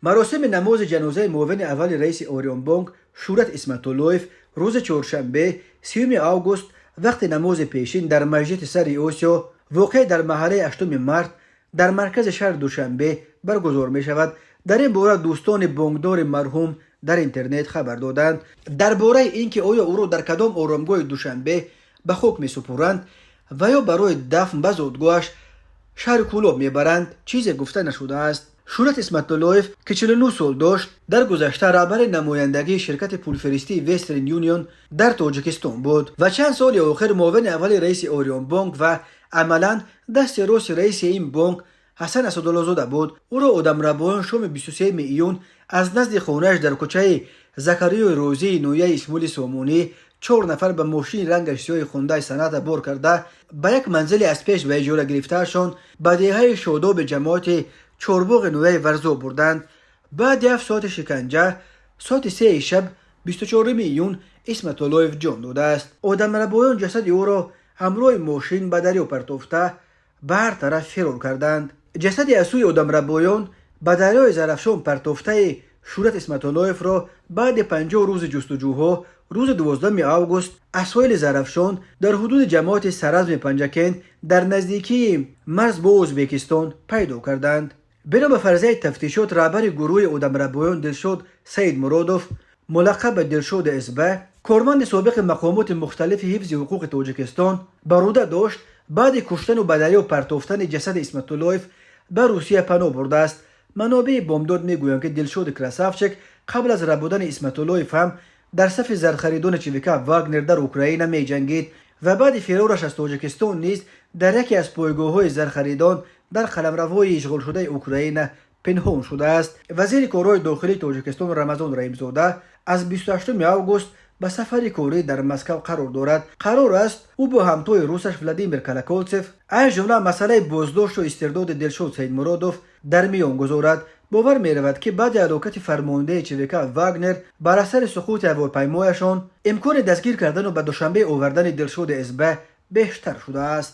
مراسم نماز جنازه معاون اول رئیس اوریون بانک شورت اسمت‌اللهیف روز چهارشنبه 30 آگوست وقت نماز پیشین در مسجد سر اوسیو واقع در محله 8 مارت در مرکز شهر دوشنبه برگزار می شود. در این باره دوستان بانکدار مرحوم در اینترنت خبر دادند درباره اینکه آیا او را در کدام آرامگاه دوشنبه به خاک می سپرند و یا برای دفن به زادگاهش شهر کولاب میبرند چیزی گفته نشده است. شورت اسمت‌اللهیف که 49 سال داشت در گذشته رهبر نمایندگی شرکت پولفرستی وسترن یونیون در تاجیکستان بود و چند سال آخر معاون اول رئیس اوریون بانک و عملا دست راست رئیس این بانک حسن اسدالله‌زاده بود. او را آدمربایان شام 23 ایون از نزد خانه‌اش در کوچه زکریا روزی نویه اسماعیل سامونی 4 نفر به ماشین رنگش سیاه خونده صنعت بار کرده به یک منزل از پیش به اجاره گرفتهشان به دهه شاداب جماعت چورباغ نویه ورزو بردند. بعد 7 ساعت شکنجه ساعت 3 شب 24 ایون اسمت‌اللهیف جان داده است. آدمربایان جسد او را همراه ماشین به دریا پرتافته به هر طرف فرار کردند. جسد از سوی آدمربایان به دریای زرافشان پرتافته شورت اسمت‌اللهیف را بعد 50 روز جستجوها روز 12 آگوست از ساحل زرافشان در حدود جماعت سرزم پنجکن در نزدیکی مرز با ازبکستان پیدا کردند. بنا به فرضیه تفتیشات رهبر گروه آدمربایان دلشاد سید مرادوف ملقب دلشاد اسبه کارمند سابق مقامات مختلف حفظ حقوق تاجیکستان بروده داشت بعد کشتن و به دریا پرتافتن جسد اسمت‌اللهیف به روسیه پناه برده است. منابع بامداد میگویند که دلشاد کراسافچک قبل از ربودن اسمت‌اللهیف هم در صف زرخریدان چویکا واگنر در اوکراین می جنگید و بعد فرارش از تاجیکستان نیز در یکی از پایگاه‌های زرخریدان در قلمروای اشغال شده اوکراین پنهان شده است. وزیر کارهای داخلی تاجیکستان رمضان رحیم‌زاده از 28 آگوست به سفر کاری در مسکو قرار دارد. قرار است او با همتای روسش ولادیمیر کلاکولتسف از جمله مسئله بازداشت و استرداد دلشاد سید مرادوف در میان گذارد. باور می رود که بعد هلاکت فرمانده چویکا واگنر بر اثر سقوط هواپیمایشان امکان دستگیر کردن و به دوشنبه آوردن دلشاد اسبه بیشتر شده است.